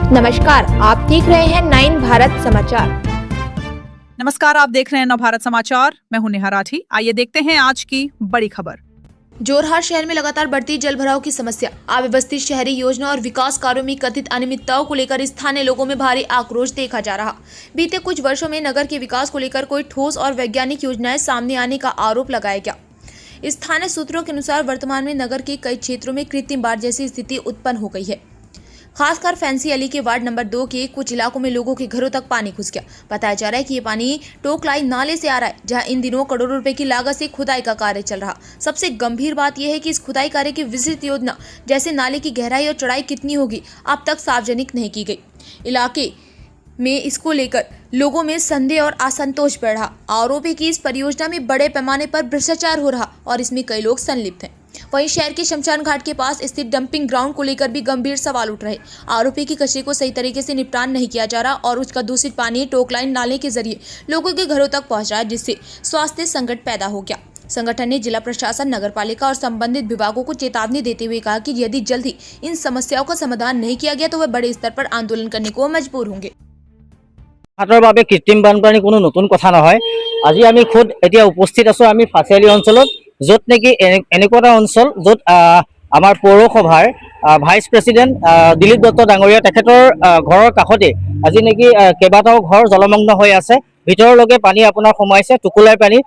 नमस्कार, आप देख रहे हैं 9 भारत समाचार। नमस्कार, आप देख रहे हैं नवभारत समाचार। मैं हूं नेहा राठी। आइए देखते हैं आज की बड़ी खबर। जोरहाट शहर में लगातार बढ़ती जलभराव की समस्या, अव्यवस्थित शहरी योजना और विकास कार्यों में कथित अनियमितताओं को लेकर स्थानीय लोगों में भारी आक्रोश देखा जा रहा। बीते कुछ वर्षों में नगर के विकास को लेकर कोई ठोस और वैज्ञानिक योजनाएं सामने आने का आरोप लगाया गया। स्थानीय सूत्रों के अनुसार वर्तमान में नगर के कई क्षेत्रों में कृत्रिम बाढ़ जैसी स्थिति उत्पन्न हो गई है। खासकर फैंसी अली के वार्ड नंबर 2 के कुछ इलाकों में लोगों के घरों तक पानी घुस गया। बताया जा रहा है कि ये पानी टोकलाई नाले से आ रहा है, जहां इन दिनों करोड़ों रुपए की लागत से खुदाई का कार्य चल रहा। सबसे गंभीर बात यह है कि इस खुदाई कार्य की विस्तृत योजना, जैसे नाले की गहराई और चौड़ाई कितनी होगी, अब तक सार्वजनिक नहीं की गई। इलाके में इसको लेकर लोगों में संदेह और असंतोष बढ़ रहा। आरोप है कि इस परियोजना में बड़े पैमाने पर भ्रष्टाचार हो रहा और इसमें कई लोग संलिप्त हैं। वहीं शहर के शमशान घाट के पास स्थित डंपिंग ग्राउंड को लेकर भी गंभीर सवाल उठ रहे। आरोप है कि कचरे को सही तरीके से निपटान नहीं किया जा रहा और उसका दूषित पानी टोकलाइन नाले के जरिए लोगों के घरों तक पहुंच रहा है, जिससे स्वास्थ्य संकट पैदा हो गया। संगठन ने जिला प्रशासन, नगरपालिका और संबंधित विभागों को चेतावनी देते हुए कहा कि यदि जल्द ही इन समस्याओं का समाधान नहीं किया गया तो वह बड़े स्तर पर आंदोलन करने को मजबूर होंगे। हाथर বাবে কৃত্ৰিম বানপানী কোনো নতুন কথা নহয়। আজি আমি খুদ এতিয়া উপস্থিত আছো আমি ফাঁচিয়ালি অঞ্চলত, য'ত নেকি এনেকুৱা এটা অঞ্চল য'ত আমাৰ পৌৰসভাৰ ভাইচ প্ৰেচিডেণ্ট দিলীপ দত্ত ডাঙৰীয়া তেখেতৰ ঘৰৰ কাষতে আজি নেকি কেইবাটাও ঘৰ জলমগ্ন হৈ আছে। ভিতৰলৈকে পানী আপোনাৰ সোমাইছে, টুকুলাই পানী।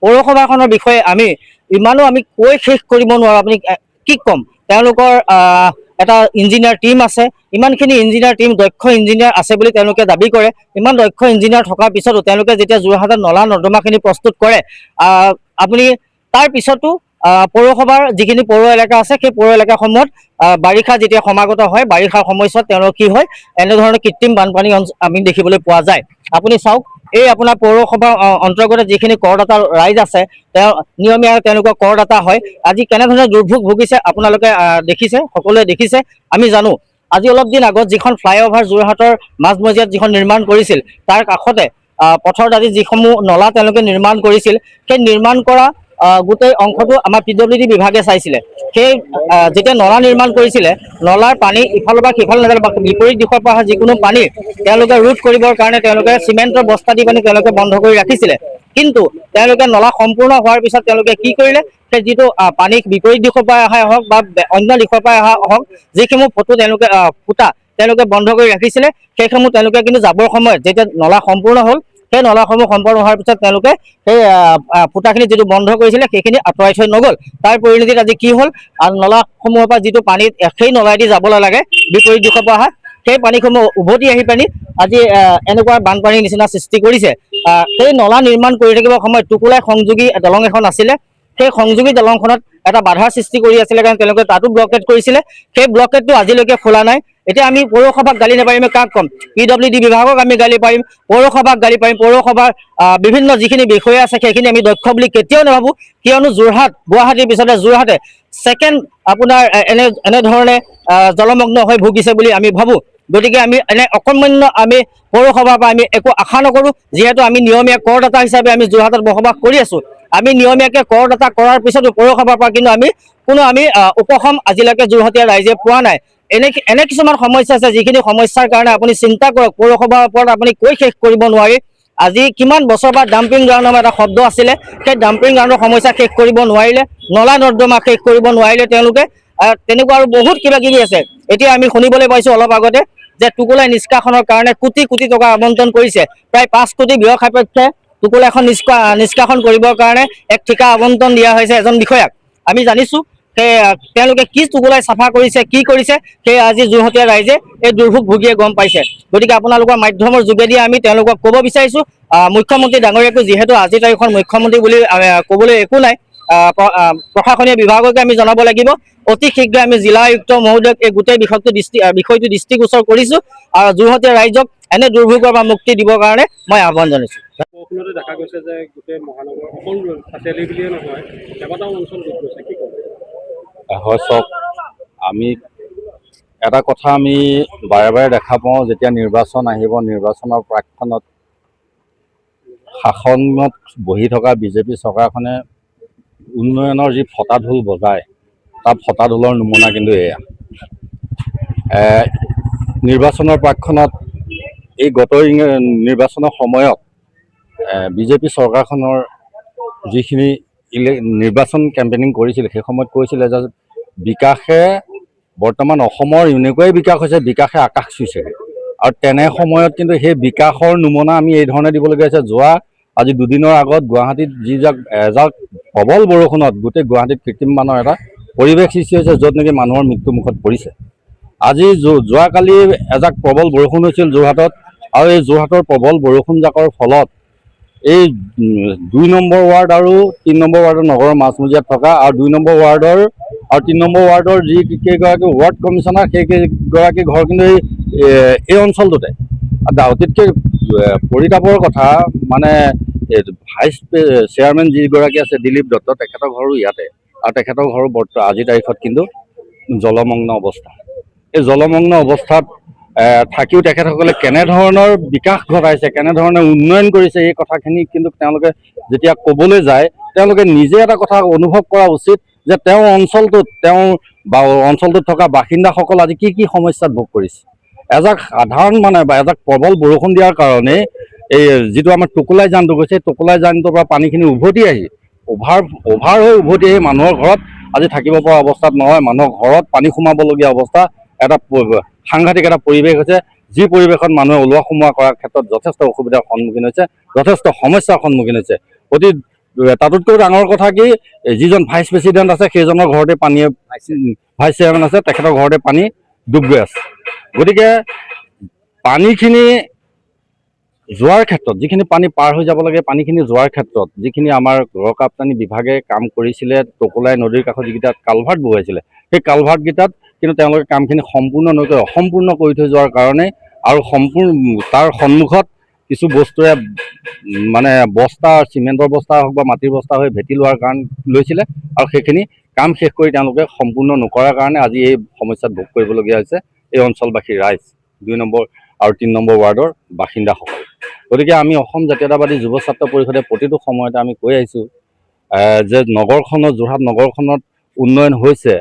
পৌৰসভাখনৰ বিষয়ে আমি ইমানো কৈ শেষ কৰিব নোৱাৰোঁ। আপুনি কি ক'ম, তেওঁলোকৰ এটা ইঞ্জিনিয়াৰ টিম আছে, ইমানখিনি ইঞ্জিনিয়াৰ টিম, দক্ষ ইঞ্জিনিয়াৰ আছে বুলি তেওঁলোকে দাবী কৰে। ইমান দক্ষ ইঞ্জিনিয়াৰ থকাৰ পিছতো তেওঁলোকে যেতিয়া যোৰহাটত নলা নৰ্দমাখিনি প্ৰস্তুত কৰে, আপুনি তাৰ পিছতো পৌৰসভাৰ যিখিনি পৌৰ এলেকা আছে সেই পৌৰ এলেকাসমূহত বাৰিষা যেতিয়া সমাগত হয়, বাৰিষাৰ সময়ছোৱাত তেওঁলোকৰ কি হয়, এনেধৰণৰ কৃত্ৰিম বানপানী আমি দেখিবলৈ পোৱা যায়। আপুনি চাওক, এই আপোনাৰ পৌৰসভাৰ অন্তৰ্গত যিখিনি কৰদাতা ৰাইজ আছে, তেওঁ নিয়মীয়া তেওঁলোকৰ কৰদাতা হয়। আজি কেনেধৰণে দুৰ্ভোগ ভুগিছে আপোনালোকে দেখিছে, সকলোৱে দেখিছে। আমি জানো আজি অলপ দিন আগত যিখন ফ্লাইঅভাৰ যোৰহাটৰ মাজমজিয়াত যিখন নিৰ্মাণ কৰিছিল, তাৰ কাষতে পথৰ দাঁতি যিসমূহ নলা তেওঁলোকে নিৰ্মাণ কৰিছিল, সেই নিৰ্মাণ কৰা গোটেই অংশটো আমাৰ PWD বিভাগে চাইছিলে। সেই যেতিয়া নলা নিৰ্মাণ কৰিছিলে, নলাৰ পানী ইফালৰ পৰা সিফালে নাযায়, বিপৰীত দিশৰ পৰা অহা যিকোনো পানী তেওঁলোকে ৰোধ কৰিবৰ কাৰণে তেওঁলোকে চিমেণ্টৰ বস্তা দি পানী তেওঁলোকে বন্ধ কৰি ৰাখিছিলে। কিন্তু তেওঁলোকে নলা সম্পূৰ্ণ হোৱাৰ পিছত তেওঁলোকে কি কৰিলে, সেই যিটো পানী বিপৰীত দিশৰ পৰা অহা হওক বা অন্য দিশৰ পৰা অহা হওক, যিসমূহ ফুটা তেওঁলোকে বন্ধ কৰি ৰাখিছিলে, সেইসমূহ তেওঁলোকে কিন্তু যাবৰ সময়ত যেতিয়া নলা সম্পূৰ্ণ হ'ল, সেই নলাসমূহ সম্পূৰ্ণ হোৱাৰ পিছত তেওঁলোকে সেই ফুটাখিনি যিটো বন্ধ কৰিছিলে সেইখিনি আঁতৰাই থৈ নগ'ল। তাৰ পৰিণতিত আজি কি হ'ল, নলাসমূহৰ পৰা যিটো পানী সেই নলাইদি যাবলৈ লাগে বিপৰীত দিশৰ পৰা অহা, সেই পানীসমূহ উভতি আহি পানি আজি এনেকুৱা বানপানীৰ নিচিনা সৃষ্টি কৰিছে। সেই নলা নিৰ্মাণ কৰি থাকিবৰ সময়ত টুকুলাই সংযোগী দলং এখন আছিলে, সেই সংযোগী দলংখনত এটা বাধাৰ সৃষ্টি কৰি আছিলে কাৰণ তেওঁলোকে তাতো ব্লকেট কৰিছিলে। সেই ব্লকেটটো আজিলৈকে খোলা নাই। এতিয়া আমি পৌৰসভাক গালি নাপাৰিম, কাক ক'ম? PWD বিভাগক আমি গালি পাৰিম, পৌৰসভাক গালি পাৰিম। পৌৰসভাৰ বিভিন্ন যিখিনি বিষয়া আছে সেইখিনি আমি দক্ষ বুলি কেতিয়াও নাভাবোঁ, কিয়নো যোৰহাট, গুৱাহাটীৰ পিছতে যোৰহাটে ছেকেণ্ড আপোনাৰ এনেধৰণে জলমগ্ন হৈ ভুগিছে বুলি আমি ভাবোঁ। গতিকে আমি এনে অকণমান্য আমি পৌৰসভাৰ পৰা আমি একো আশা নকৰোঁ, যিহেতু আমি নিয়মীয়া কৰদাতা হিচাপে আমি যোৰহাটত বসবাস কৰি আছোঁ। আমি নিয়মীয়াকৈ কৰদাতা কৰাৰ পিছতো পৌৰসভাৰ পৰা কিন্তু কোনো উপশম আজিলৈকে যোৰহাটীয়া ৰাইজে পোৱা নাই। এনে কিছুমান সমস্যা আছে, যিখিনি সমস্যাৰ কাৰণে আপুনি চিন্তা কৰক, পৌৰসভাৰ ওপৰত আপুনি কৈ শেষ কৰিব নোৱাৰি। আজি কিমান বছৰ পৰা ডাম্পিং গ্ৰাউণ্ড নামৰ এটা শব্দ আছিলে, সেই ডাম্পিং গ্ৰাউণ্ডৰ সমস্যা শেষ কৰিব নোৱাৰিলে, নলা নৰ্দমা শেষ কৰিব নোৱাৰিলে তেওঁলোকে। তেনেকুৱা আৰু বহুত কিবা কিবি আছে। এতিয়া আমি শুনিবলৈ পাইছোঁ অলপ আগতে যে টুকুলাই নিষ্কাশনৰ কাৰণে কোটি কোটি টকা আবণ্টন কৰিছে। প্ৰায় 5 কোটি ব্যয় সাপেক্ষে টুকুলাইখন নিষ্কাশন কৰিবৰ কাৰণে এক ঠিকা আবণ্টন দিয়া হৈছে এজন বিষয়াক। আমি জানিছোঁ সেই তেওঁলোকে কি টুকুলাই চাফা কৰিছে, কি কৰিছে, সেই আজি যোৰহাটীয়া ৰাইজে এই দুৰ্ভোগ ভুগিয়ে গম পাইছে। গতিকে আপোনালোকৰ মাধ্যমৰ যোগেদি আমি তেওঁলোকক ক'ব বিচাৰিছোঁ, মুখ্যমন্ত্ৰী ডাঙৰীয়াকো যিহেতু আজি তাৰিখৰ মুখ্যমন্ত্ৰী বুলি ক'বলৈ একো নাই, প্ৰশাসনীয় বিভাগকে আমি জনাব লাগিব। অতি শীঘ্ৰে আমি জিলা আয়ুক্ত মহোদয়ক এই গোটেই বিষয়টো দৃষ্টিগোচৰ কৰিছোঁ আৰু যোৰহাটীয়া ৰাইজক এনে দুৰ্ভোগৰ পৰা মুক্তি দিবৰ কাৰণে মই আহ্বান জনাইছোঁ। দেখা গৈছে যে গোটেই মহানগৰ অকল ফাঁচিয়ালি বুলিয়ে নহয়, কেইবাটাও অঞ্চল ডুব গৈছে, কি ক'ব? হয়, চাওক, আমি এটা কথা আমি বাৰে বাৰে দেখা পাওঁ, যেতিয়া নিৰ্বাচন আহিব, নিৰ্বাচনৰ প্ৰাকক্ষণত শাসনত বহি থকা বিজেপি চৰকাৰখনে উন্নয়নৰ যি ফটা ঢোল বজায়, তাৰ ফটা ঢোলৰ নমুনা কিন্তু এয়া। নিৰ্বাচনৰ প্ৰাকখনত এই গত নিৰ্বাচনৰ সময়ত বিজেপি চৰকাৰখনৰ যিখিনি নিৰ্বাচন কেম্পেইনিং কৰিছিল সেই সময়ত কৈছিলে যে বিকাশে বৰ্তমান অসমৰ এনেকুৱাই বিকাশ হৈছে, বিকাশে আকাশ চুইছেগৈ। আৰু তেনে সময়ত কিন্তু সেই বিকাশৰ নমুনা আমি এই ধৰণে দিবলগীয়া হৈছে। আজি দুদিনৰ আগত গুৱাহাটীত এজাক প্ৰবল বৰষুণত গোটেই গুৱাহাটীত কৃত্ৰিম বানৰ এটা পৰিৱেশ সৃষ্টি হৈছে, য'ত নেকি মানুহৰ মৃত্যুমুখত পৰিছে। আজি যোৱাকালি এজাক প্ৰবল বৰষুণ হৈছিল যোৰহাটত, আৰু এই যোৰহাটৰ প্ৰবল বৰষুণজাকৰ ফলত এই 2 নম্বৰ ৱাৰ্ড আৰু 3 নম্বৰ ৱাৰ্ডৰ নগৰৰ মাজমজিয়াত থকা আৰু 2 নম্বৰ ৱাৰ্ডৰ আৰু 3 নম্বৰ ৱাৰ্ডৰ যি কেইগৰাকী ৱাৰ্ড কমিশ্যনাৰ সেই কেইগৰাকী ঘৰ কিন্তু এই অঞ্চলটোতে। অতিতকৈ পৰিতাপৰ কথা মানে ভাইচ চেয়াৰমেন যিগৰাকী আছে দিলীপ দত্ত, তেখেতৰ ঘৰো ইয়াতে, আৰু তেখেতৰ ঘৰো আজিৰ তাৰিখত কিন্তু জলমগ্ন অৱস্থা। এই জলমগ্ন অৱস্থাত থাকিও তেখেতসকলে কেনেধৰণৰ বিকাশ ঘটাইছে, কেনেধৰণে উন্নয়ন কৰিছে, এই কথাখিনি কিন্তু তেওঁলোকে যেতিয়া ক'বলৈ যায়, তেওঁলোকে নিজে এটা কথা অনুভৱ কৰা উচিত যে অঞ্চলটোত থকা বাসিন্দাসকল আজি কি সমস্যাত ভোগ কৰিছে। এজাক সাধাৰণ বা এজাক প্ৰবল বৰষুণ দিয়াৰ কাৰণে এই যিটো আমাৰ টোকোলাই জানটো গৈছে, টোকোলাই জানটোৰ পৰা পানীখিনি উভতি আহি অভাৰ হৈ উভতি আহি মানুহৰ ঘৰত আজি থাকিব পৰা অৱস্থাত নহয়, মানুহৰ ঘৰত পানী সোমাবলগীয়া অৱস্থা, এটা সাংঘাতিক এটা পৰিৱেশ হৈছে, যি পৰিৱেশত মানুহে ওলোৱা সোমোৱা কৰাৰ ক্ষেত্ৰত যথেষ্ট অসুবিধাৰ সন্মুখীন হৈছে, যথেষ্ট সমস্যাৰ সন্মুখীন হৈছে। তাতোতকৈ ডাঙৰ কথা কি, যিজন ভাইচ প্ৰেচিডেণ্ট আছে সেইজনৰ ঘৰতে ভাইচ চেয়াৰমেন আছে, তেখেতৰ ঘৰতে পানী ডুব গৈ আছে। গতিকে পানীখিনি যোৱাৰ ক্ষেত্ৰত, যিখিনি পানী পাৰ হৈ যাব লাগে, পানীখিনি যোৱাৰ ক্ষেত্ৰত যিখিনি আমাৰ গড়কাপ্তানি বিভাগে কাম কৰিছিলে, টকোলাই নদীৰ কাষত যিকেইটা কালভাৰ্ট বহুৱাইছিলে, সেই কালভাৰ্টকেইটাত কিন্তু তেওঁলোকে কামখিনি সম্পূৰ্ণ নকৰি অসম্পূৰ্ণ কৰি থৈ যোৱাৰ কাৰণে আৰু তাৰ সন্মুখত কিছু বস্তুৰে মানে বস্তা, চিমেণ্টৰ বস্তা হওক বা মাটিৰ বস্তা হৈ ভেটি লোৱাৰ কাৰণ লৈছিলে, আৰু সেইখিনি কাম শেষ কৰি তেওঁলোকে সম্পূৰ্ণ নকৰাৰ কাৰণে আজি এই সমস্যাত ভোগ কৰিবলগীয়া হৈছে এই অঞ্চলবাসীৰ ৰাইজ, 2 নম্বৰ আৰু 3 নম্বৰ ৱাৰ্ডৰ বাসিন্দাসকল। গতিকে আমি অসম জাতীয়তাবাদী যুৱ ছাত্ৰ পৰিষদে প্ৰতিটো সময়তে আমি কৈ আহিছোঁ যে যোৰহাট নগৰখনত উন্নয়ন হৈছে,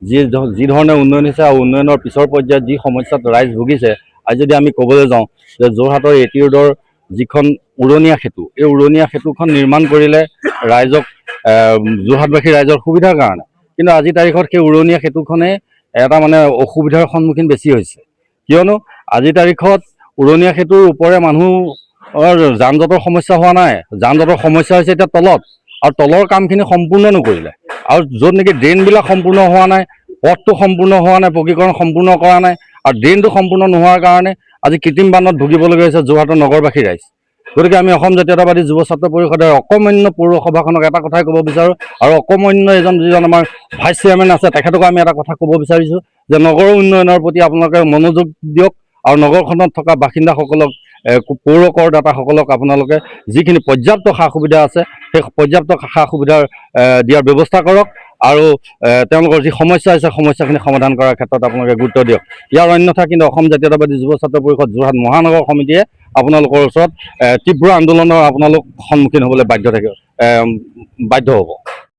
যি ধৰণে উন্নয়ন হৈছে আৰু উন্নয়নৰ পিছৰ পৰ্যায়ত যি সমস্যাত ৰাইজ ভুগিছে। আজি যদি আমি ক'বলৈ যাওঁ যে যোৰহাটৰ এটি ৰোডৰ যিখন উৰণীয়া সেতু, এই উৰণীয়া সেতুখন নিৰ্মাণ কৰিলে যোৰহাটবাসী ৰাইজৰ সুবিধাৰ কাৰণে, কিন্তু আজিৰ তাৰিখত সেই উৰণীয়া সেতুখনে এটা অসুবিধাৰ সন্মুখীন বেছি হৈছে। কিয়নো আজিৰ তাৰিখত উৰণীয়া সেতুৰ ওপৰে মানুহৰ যান জঁটৰ সমস্যা হোৱা নাই, যান জঁটৰ সমস্যা হৈছে এতিয়া তলত, আৰু তলৰ কামখিনি সম্পূৰ্ণ নকৰিলে, আৰু য'ত নেকি ড্ৰেইনবিলাক সম্পূৰ্ণ হোৱা নাই, পথটো সম্পূৰ্ণ হোৱা নাই, পকীকৰণ সম্পূৰ্ণ কৰা নাই, আৰু ড্ৰেইনটো সম্পূৰ্ণ নোহোৱাৰ কাৰণে আজি কৃত্ৰিম বানত ভুগিবলগীয়া হৈছে যোৰহাটৰ নগৰবাসী ৰাইজ। গতিকে আমি অসম জাতীয়তাবাদী যুৱ ছাত্ৰ পৰিষদে অকমান্য পৌৰসভাখনক এটা কথাই ক'ব বিচাৰোঁ, আৰু অকমান্য যিজন আমাৰ ভাইচ চেয়াৰমেন আছে তেখেতকো আমি এটা কথা ক'ব বিচাৰিছোঁ যে নগৰ উন্নয়নৰ প্ৰতি আপোনালোকে মনোযোগ দিয়ক, আৰু নগৰখনত থকা বাসিন্দাসকলক, পৌৰ কৰদাতাসকলক আপোনালোকে যিখিনি পৰ্যাপ্ত সা সুবিধা আছে সেই পৰ্যাপ্ত সা সুবিধা দিয়াৰ ব্যৱস্থা কৰক, আৰু তেওঁলোকৰ যি সমস্যা হৈছে সমস্যাখিনি সমাধান কৰাৰ ক্ষেত্ৰত আপোনালোকে গুৰুত্ব দিয়ক। ইয়াৰ অন্যথা কিন্তু অসম জাতীয়তাবাদী যুৱ ছাত্ৰ পৰিষদ যোৰহাট মহানগৰ সমিতিয়ে আপোনালোকৰ ওচৰত তীব্ৰ আন্দোলনৰ আপোনালোক সন্মুখীন হ'বলৈ বাধ্য হ'ব।